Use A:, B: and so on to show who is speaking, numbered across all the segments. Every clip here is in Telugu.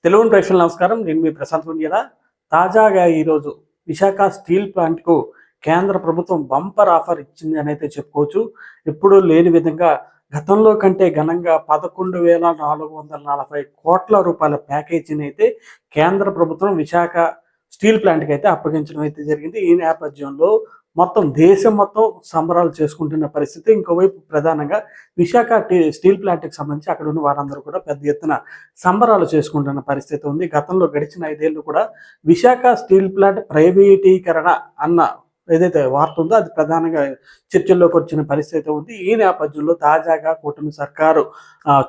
A: తెలుగు ప్రేక్షకులకు నమస్కారం. నేను మీ ప్రశాంత్ పుణ్యల. తాజాగా ఈరోజు విశాఖ స్టీల్ ప్లాంట్కు కేంద్ర ప్రభుత్వం బంపర్ ఆఫర్ ఇచ్చింది అని అయితే చెప్పుకోవచ్చు. ఎప్పుడూ లేని విధంగా గతంలో కంటే ఘనంగా 11,440 కోట్ల రూపాయల ప్యాకేజీని అయితే కేంద్ర ప్రభుత్వం విశాఖ స్టీల్ ప్లాంట్కి అయితే అప్పగించడం అయితే జరిగింది. ఈ నేపథ్యంలో మొత్తం దేశం మొత్తం సంబరాలు చేసుకుంటున్న పరిస్థితి. ఇంకోవైపు ప్రధానంగా విశాఖ స్టీల్ ప్లాంట్కి సంబంధించి అక్కడ ఉన్న వారందరూ కూడా పెద్ద ఎత్తున సంబరాలు చేసుకుంటున్న పరిస్థితి ఉంది. గతంలో గడిచిన 5 ఏళ్ళు కూడా విశాఖ స్టీల్ ప్లాంట్ ప్రైవేటీకరణ అన్న ఏదైతే వార్త ఉందో అది ప్రధానంగా చర్చల్లోకి వచ్చిన పరిస్థితి ఉంది. ఈ నేపథ్యంలో తాజాగా కూటమి సర్కారు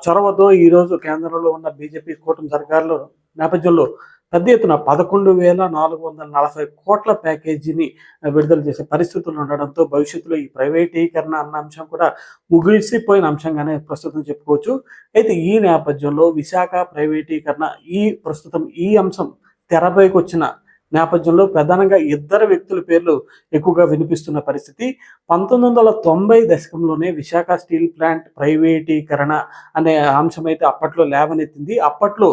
A: చొరవతో ఈరోజు కేంద్రంలో ఉన్న బీజేపీ కూటమి సర్కారులో నేపథ్యంలో పెద్ద ఎత్తున 11,440 కోట్ల ప్యాకేజీని విడుదల చేసే పరిస్థితులు ఉండడంతో భవిష్యత్తులో ఈ ప్రైవేటీకరణ అన్న అంశం కూడా ముగిసిపోయిన అంశంగానే ప్రస్తుతం చెప్పుకోవచ్చు. అయితే ఈ నేపథ్యంలో విశాఖ ప్రైవేటీకరణ ప్రస్తుతం ఈ అంశం తెరపైకి వచ్చిన నేపథ్యంలో ప్రధానంగా ఇద్దరు వ్యక్తుల పేర్లు ఎక్కువగా వినిపిస్తున్న పరిస్థితి. 1990 దశకంలోనే విశాఖ స్టీల్ ప్లాంట్ ప్రైవేటీకరణ అనే అంశం అయితే అప్పట్లో లేవనెత్తింది. అప్పట్లో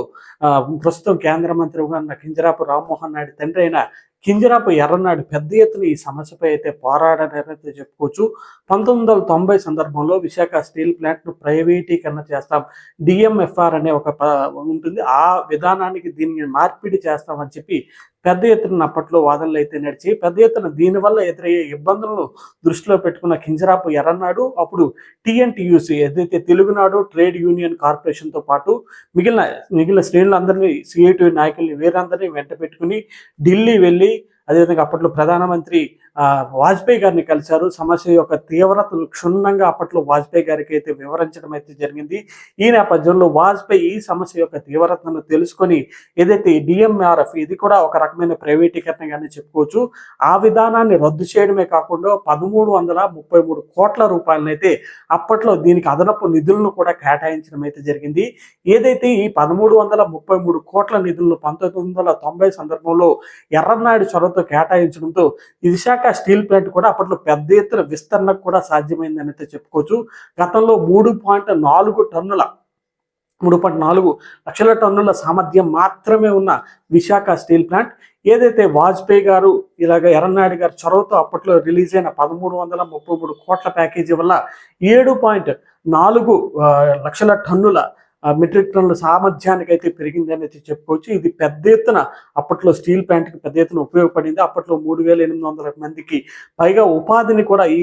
A: ప్రస్తుతం కేంద్ర మంత్రిగా ఉన్న కింజరాపు రామ్మోహన్ నాయుడు తండ్రి అయిన కింజరాపు ఎర్రన్నాయుడు పెద్ద ఎత్తున ఈ సమస్యపై అయితే పోరాడారైతే చెప్పుకోవచ్చు. 1990 సందర్భంలో విశాఖ స్టీల్ ప్లాంట్ను ప్రైవేటీకరణ చేస్తాం, డిఎంఎఫ్ఆర్ అనే ఒక ఉంటుంది, ఆ విధానానికి దీన్ని మార్పిడి చేస్తామని చెప్పి పెద్ద ఎత్తున అప్పట్లో వాదనలు అయితే నడిచి పెద్ద ఎత్తున దీనివల్ల ఎదురయ్యే ఇబ్బందులను దృష్టిలో పెట్టుకున్న కింజరాపు ఎర్రన్నాడు అప్పుడు టీఎన్టీయూసీ ఏదైతే తెలుగునాడు ట్రేడ్ యూనియన్ కార్పొరేషన్తో పాటు మిగిలిన శ్రేణులందరినీ సిఐటి నాయకుల్ని వీరందరినీ వెంట పెట్టుకుని ఢిల్లీ వెళ్ళి అదేవిధంగా అప్పట్లో ప్రధానమంత్రి వాజ్పేయి గారిని కలిశారు. సమస్య యొక్క తీవ్రతను క్షుణ్ణంగా అప్పట్లో వాజ్పేయి గారికి అయితే వివరించడం అయితే జరిగింది. ఈ నేపథ్యంలో వాజ్పేయి ఈ సమస్య యొక్క తీవ్రతను తెలుసుకొని ఏదైతే డిఎంఆర్ఎఫ్ ఇది కూడా ఒక రకమైన ప్రైవేటీకరణగానే చెప్పుకోవచ్చు, ఆ విధానాన్ని రద్దు చేయడమే కాకుండా 1333 కోట్ల రూపాయలను అయితే అప్పట్లో దీనికి అదనపు నిధులను కూడా కేటాయించడం అయితే జరిగింది. ఏదైతే ఈ 1333 కోట్ల నిధులను 1990 సందర్భంలో ఎర్రన్నాయుడు చొరవతో కేటాయించడంతో ఈ విశాఖ స్టీల్ ప్లాంట్ కూడా అప్పట్లో పెద్ద ఎత్తున విస్తరణకు కూడా సాధ్యమైందని అయితే చెప్పుకోవచ్చు. గతంలో 3.4 లక్షల టన్నుల సామర్థ్యం మాత్రమే ఉన్న విశాఖ స్టీల్ ప్లాంట్ ఏదైతే వాజ్పేయి గారు ఇలాగ ఎర్రన్నాయుడు గారి చొరవతో అప్పట్లో రిలీజ్ అయిన 1333 కోట్ల ప్యాకేజీ వల్ల 7.4 లక్షల టన్నుల మెట్రిక్ టన్నుల సామర్థ్యానికి అయితే పెరిగిందని అయితే చెప్పుకోవచ్చు. ఇది పెద్ద ఎత్తున అప్పట్లో స్టీల్ ప్లాంట్కి పెద్ద ఎత్తున ఉపయోగపడింది. అప్పట్లో 3,800 మందికి పైగా ఉపాధిని కూడా ఈ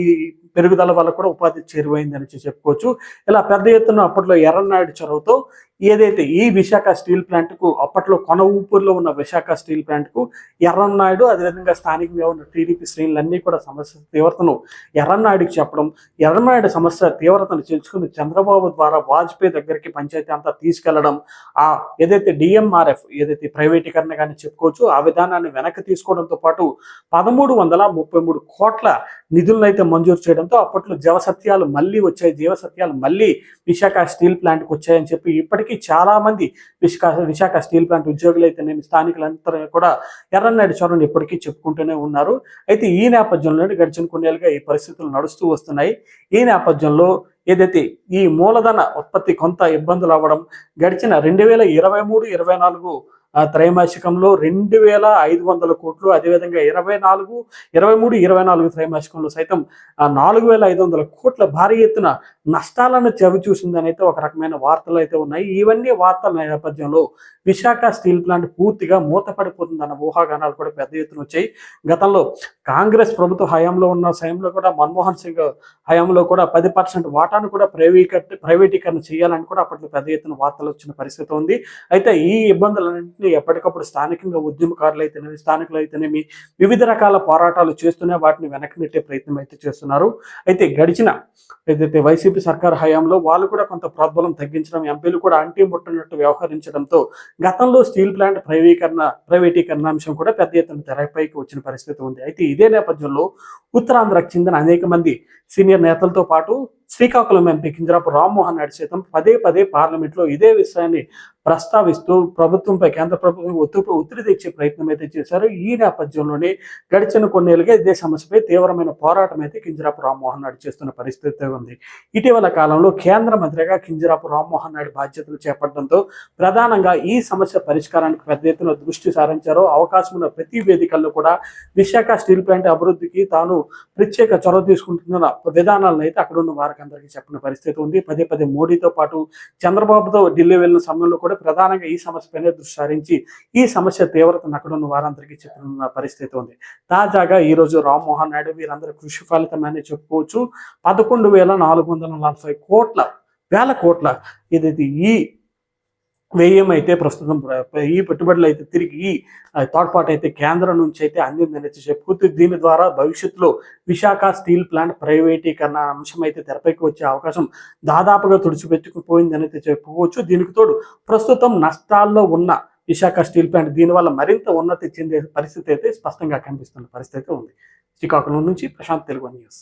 A: పెరుగుదల వల్ల కూడా ఉపాధి చేరువైందని చెప్పుకోవచ్చు. ఇలా పెద్ద ఎత్తున అప్పట్లో ఎర్రన్నాయుడు చొరవతో ఏదైతే ఈ విశాఖ స్టీల్ ప్లాంట్కు అప్పట్లో కొన ఊపిరిలో ఉన్న విశాఖ స్టీల్ ప్లాంట్కు ఎర్రన్నాయుడు అదేవిధంగా స్థానికంగా ఉన్న టీడీపీ శ్రేణులన్నీ కూడా సమస్య తీవ్రతను ఎర్రన్నాయుడికి చెప్పడం, ఎర్రన్నాయుడు సమస్య తీవ్రతను తెలుసుకుని చంద్రబాబు ద్వారా వాజ్పేయి దగ్గరికి పంచాయతీ అంతా తీసుకెళ్లడం, ఆ ఏదైతే డిఎంఆర్ఎఫ్ ఏదైతే ప్రైవేటీకరణ కానీ చెప్పుకోవచ్చు ఆ విధానాన్ని వెనక్కి తీసుకోవడంతో పాటు 1333 కోట్ల నిధులను అయితే మంజూరు చేయడంతో అప్పట్లో జీవసత్యాలు మళ్ళీ విశాఖ స్టీల్ ప్లాంట్కి వచ్చాయని చెప్పి ఇప్పటికీ చాలా మంది విశాఖ స్టీల్ ప్లాంట్ ఉద్యోగులు అయితేనేమి స్థానికులంతా కూడా ఎర్రన్నాయుడు చొరవను ఇప్పటికీ చెప్పుకుంటూనే ఉన్నారు. అయితే ఈ నేపథ్యంలో గడిచిన కొన్నేళ్ళుగా ఈ పరిస్థితులు నడుస్తూ వస్తున్నాయి. ఈ నేపథ్యంలో ఏదైతే ఈ మూలధన ఉత్పత్తి కొంత ఇబ్బందులు అవ్వడం, గడిచిన 2023-24 త్రైమాసికంలో 2,500 కోట్లు, అదేవిధంగా 23-24 త్రైమాసికంలో సైతం 4,500 కోట్ల భారీ ఎత్తున నష్టాలను చవిచూసిందని అయితే ఒక రకమైన వార్తలు అయితే ఉన్నాయి. ఇవన్నీ వార్తల నేపథ్యంలో విశాఖ స్టీల్ ప్లాంట్ పూర్తిగా మూతపడిపోతుందన్న ఊహాగానాలు కూడా పెద్ద ఎత్తున వచ్చాయి. గతంలో కాంగ్రెస్ ప్రభుత్వ హయాంలో ఉన్న సమయంలో కూడా మన్మోహన్ సింగ్ హయాంలో కూడా 10% వాటాను కూడా ప్రైవేటీకరణ చేయాలని కూడా అప్పట్లో పెద్ద ఎత్తున వార్తలు వచ్చిన పరిస్థితి ఉంది. అయితే ఈ ఇబ్బందులన్నింటినీ ఎప్పటికప్పుడు స్థానికంగా ఉద్యమకారులు అయితేనేమి స్థానికులు అయితేనేమి వివిధ రకాల పోరాటాలు చేస్తూనే వాటిని వెనక్కి నెట్టే ప్రయత్నం అయితే చేస్తున్నారు. అయితే గడిచిన ఏదైతే వైసీపీ సర్కార్ హయాంలో వాళ్ళు కూడా కొంత ప్రోద్బలం తగ్గించడం, ఎంపీలు కూడా అంటీ ముట్టనట్టు వ్యవహరించడంతో గతంలో స్టీల్ ప్లాంట్ ప్రైవేటీకరణ అంశం కూడా పెద్ద ఎత్తున తెరపైకి వచ్చిన పరిస్థితి ఉంది. అయితే ఇదే నేపథ్యంలో ఉత్తరాంధ్రకు చెందిన అనేక మంది సీనియర్ నేతలతో పాటు శ్రీకాకుళం ఎంపీ కింజరాపు రామ్మోహన్ నాయుడు సైతం పదే పార్లమెంట్లో ఇదే విషయాన్ని ప్రస్తావిస్తూ ప్రభుత్వంపై కేంద్ర ప్రభుత్వం ఒత్తిడి తెచ్చే ప్రయత్నం అయితే చేశారు. ఈ నేపథ్యంలోనే గడిచిన కొన్నేళ్లుగా ఇదే సమస్యపై తీవ్రమైన పోరాటం అయితే కింజరాపు రామ్మోహన్ నాయుడు చేస్తున్న పరిస్థితి ఉంది. ఇటీవల కాలంలో కేంద్ర మంత్రిగా కింజరాపు రామ్మోహన్ నాయుడు బాధ్యతలు చేపట్టడంతో ప్రధానంగా ఈ సమస్య పరిష్కారానికి పెద్ద ఎత్తున దృష్టి సారించారు. అవకాశం ఉన్న ప్రతి వేదికల్లో కూడా విశాఖ స్టీల్ ప్లాంట్ అభివృద్ధికి తాను ప్రత్యేక చొరవ తీసుకుంటున్న విధానాలను అయితే అక్కడ ఉన్న వారికి అందరికీ చెప్పిన పరిస్థితి ఉంది. పదే పదే మోడీతో పాటు చంద్రబాబుతో ఢిల్లీ వెళ్ళిన సమయంలో కూడా ప్రధానంగా ఈ సమస్యపైనే దృష్టి సారించి ఈ సమస్య తీవ్రతను అక్కడ ఉన్న వారందరికీ చెప్పిన పరిస్థితి ఉంది. తాజాగా ఈ రోజు రామ్మోహన్ నాయుడు వీరందరి కృషి ఫలితమని చెప్పుకోవచ్చు. 11,440 వేల కోట్ల ఇది ఈ వ్యయం అయితే ప్రస్తుతం ఈ పెట్టుబడులు అయితే తిరిగి ఈ తోడ్పాటు అయితే కేంద్రం నుంచి అయితే అందిందని చెప్పుకోవచ్చు. దీని ద్వారా భవిష్యత్తులో విశాఖ స్టీల్ ప్లాంట్ ప్రైవేటీకరణ అంశం అయితే తెరపైకి వచ్చే అవకాశం దాదాపుగా తుడిచిపెట్టుకుపోయిందని అయితే చెప్పుకోవచ్చు. దీనికి తోడు ప్రస్తుతం నష్టాల్లో ఉన్న విశాఖ స్టీల్ ప్లాంట్ దీనివల్ల మరింత ఉన్నతి చెందే పరిస్థితి అయితే స్పష్టంగా కనిపిస్తున్న పరిస్థితి ఉంది. శ్రీకాకుళం నుంచి ప్రశాంత్, తెలుగు న్యూస్.